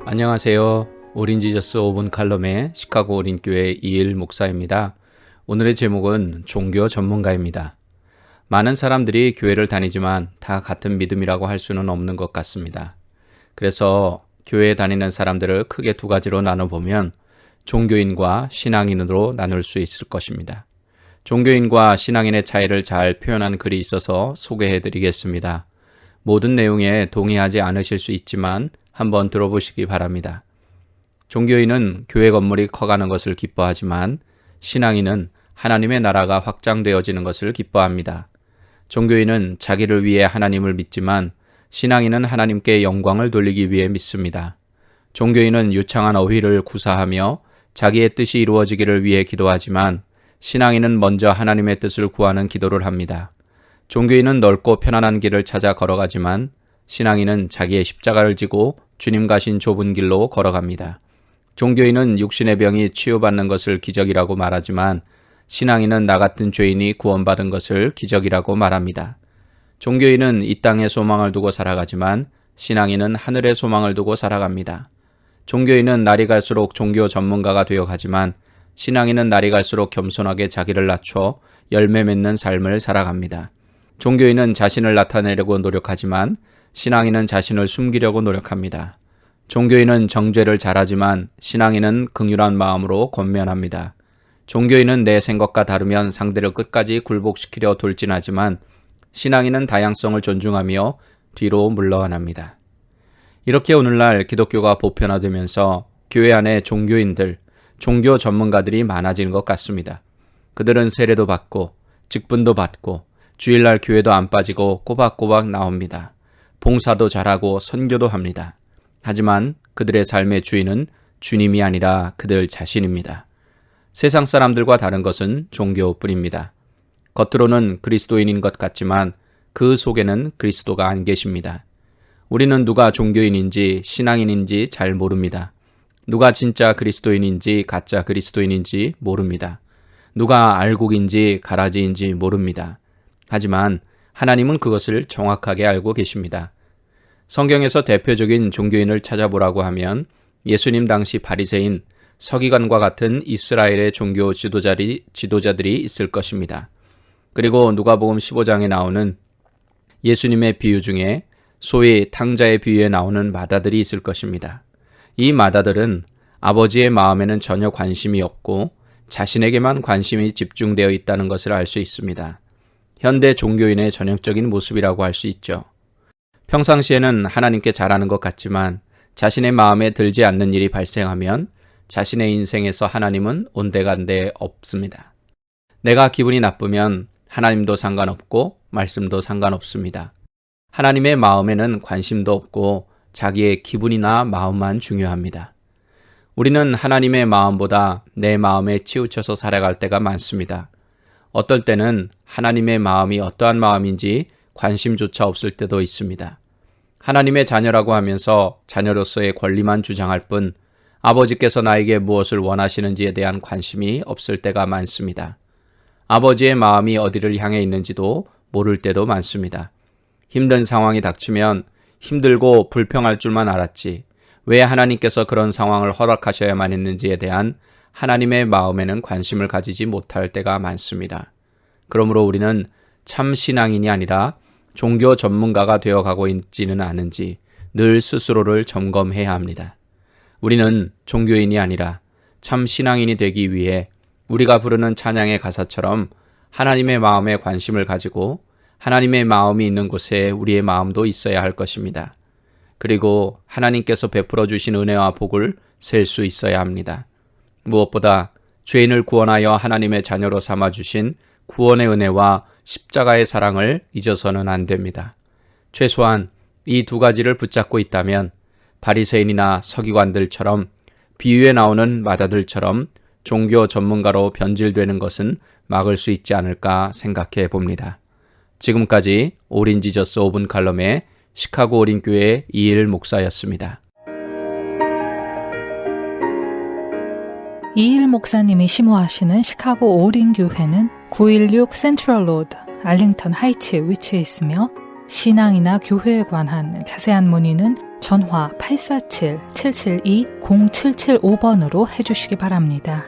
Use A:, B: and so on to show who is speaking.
A: 안녕하세요. 오린지저스 5분 칼럼의 시카고 오린교회 이일 목사입니다. 오늘의 제목은 종교 전문가입니다. 많은 사람들이 교회를 다니지만 다 같은 믿음이라고 할 수는 없는 것 같습니다. 그래서 교회에 다니는 사람들을 크게 두 가지로 나눠보면 종교인과 신앙인으로 나눌 수 있을 것입니다. 종교인과 신앙인의 차이를 잘 표현한 글이 있어서 소개해드리겠습니다. 모든 내용에 동의하지 않으실 수 있지만 한번 들어보시기 바랍니다. 종교인은 교회 건물이 커가는 것을 기뻐하지만 신앙인은 하나님의 나라가 확장되어지는 것을 기뻐합니다. 종교인은 자기를 위해 하나님을 믿지만 신앙인은 하나님께 영광을 돌리기 위해 믿습니다. 종교인은 유창한 어휘를 구사하며 자기의 뜻이 이루어지기를 위해 기도하지만 신앙인은 먼저 하나님의 뜻을 구하는 기도를 합니다. 종교인은 넓고 편안한 길을 찾아 걸어가지만 신앙인은 자기의 십자가를 지고 주님 가신 좁은 길로 걸어갑니다. 종교인은 육신의 병이 치유받는 것을 기적이라고 말하지만 신앙인은 나 같은 죄인이 구원받은 것을 기적이라고 말합니다. 종교인은 이 땅에 소망을 두고 살아가지만 신앙인은 하늘의 소망을 두고 살아갑니다. 종교인은 날이 갈수록 종교 전문가가 되어가지만 신앙인은 날이 갈수록 겸손하게 자기를 낮춰 열매 맺는 삶을 살아갑니다. 종교인은 자신을 나타내려고 노력하지만 신앙인은 자신을 숨기려고 노력합니다. 종교인은 정죄를 잘하지만 신앙인은 긍휼한 마음으로 권면합니다. 종교인은 내 생각과 다르면 상대를 끝까지 굴복시키려 돌진하지만 신앙인은 다양성을 존중하며 뒤로 물러납니다. 이렇게 오늘날 기독교가 보편화되면서 교회 안에 종교인들, 종교 전문가들이 많아지는 것 같습니다. 그들은 세례도 받고 직분도 받고 주일날 교회도 안 빠지고 꼬박꼬박 나옵니다. 봉사도 잘하고 선교도 합니다. 하지만 그들의 삶의 주인은 주님이 아니라 그들 자신입니다. 세상 사람들과 다른 것은 종교뿐입니다. 겉으로는 그리스도인인 것 같지만 그 속에는 그리스도가 안 계십니다. 우리는 누가 종교인인지 신앙인인지 잘 모릅니다. 누가 진짜 그리스도인인지 가짜 그리스도인인지 모릅니다. 누가 알곡인지 가라지인지 모릅니다. 하지만 하나님은 그것을 정확하게 알고 계십니다. 성경에서 대표적인 종교인을 찾아보라고 하면 예수님 당시 바리새인, 서기관과 같은 이스라엘의 종교 지도자들이 있을 것입니다. 그리고 누가복음 15장에 나오는 예수님의 비유 중에 소위 탕자의 비유에 나오는 마다들이 있을 것입니다. 이 마다들은 아버지의 마음에는 전혀 관심이 없고 자신에게만 관심이 집중되어 있다는 것을 알 수 있습니다. 현대 종교인의 전형적인 모습이라고 할 수 있죠. 평상시에는 하나님께 잘하는 것 같지만 자신의 마음에 들지 않는 일이 발생하면 자신의 인생에서 하나님은 온데간데 없습니다. 내가 기분이 나쁘면 하나님도 상관없고 말씀도 상관없습니다. 하나님의 마음에는 관심도 없고 자기의 기분이나 마음만 중요합니다. 우리는 하나님의 마음보다 내 마음에 치우쳐서 살아갈 때가 많습니다. 어떨 때는 하나님의 마음이 어떠한 마음인지 관심조차 없을 때도 있습니다. 하나님의 자녀라고 하면서 자녀로서의 권리만 주장할 뿐 아버지께서 나에게 무엇을 원하시는지에 대한 관심이 없을 때가 많습니다. 아버지의 마음이 어디를 향해 있는지도 모를 때도 많습니다. 힘든 상황이 닥치면 힘들고 불평할 줄만 알았지 왜 하나님께서 그런 상황을 허락하셔야만 했는지에 대한 하나님의 마음에는 관심을 가지지 못할 때가 많습니다. 그러므로 우리는 참 신앙인이 아니라 종교 전문가가 되어가고 있지는 않은지 늘 스스로를 점검해야 합니다. 우리는 종교인이 아니라 참 신앙인이 되기 위해 우리가 부르는 찬양의 가사처럼 하나님의 마음에 관심을 가지고 하나님의 마음이 있는 곳에 우리의 마음도 있어야 할 것입니다. 그리고 하나님께서 베풀어 주신 은혜와 복을 셀 수 있어야 합니다. 무엇보다 죄인을 구원하여 하나님의 자녀로 삼아주신 구원의 은혜와 십자가의 사랑을 잊어서는 안 됩니다. 최소한 이 두 가지를 붙잡고 있다면 바리새인이나 서기관들처럼 비유에 나오는 마다들처럼 종교 전문가로 변질되는 것은 막을 수 있지 않을까 생각해 봅니다. 지금까지 오린지저스 5분 칼럼의 시카고 오린교회 이일 목사였습니다.
B: 이일 목사님이 심호하시는 시카고 오린교회는 916 센트럴 로드, 알링턴 하이츠에 위치해 있으며 신앙이나 교회에 관한 자세한 문의는 전화 847-772-0775번으로 해주시기 바랍니다.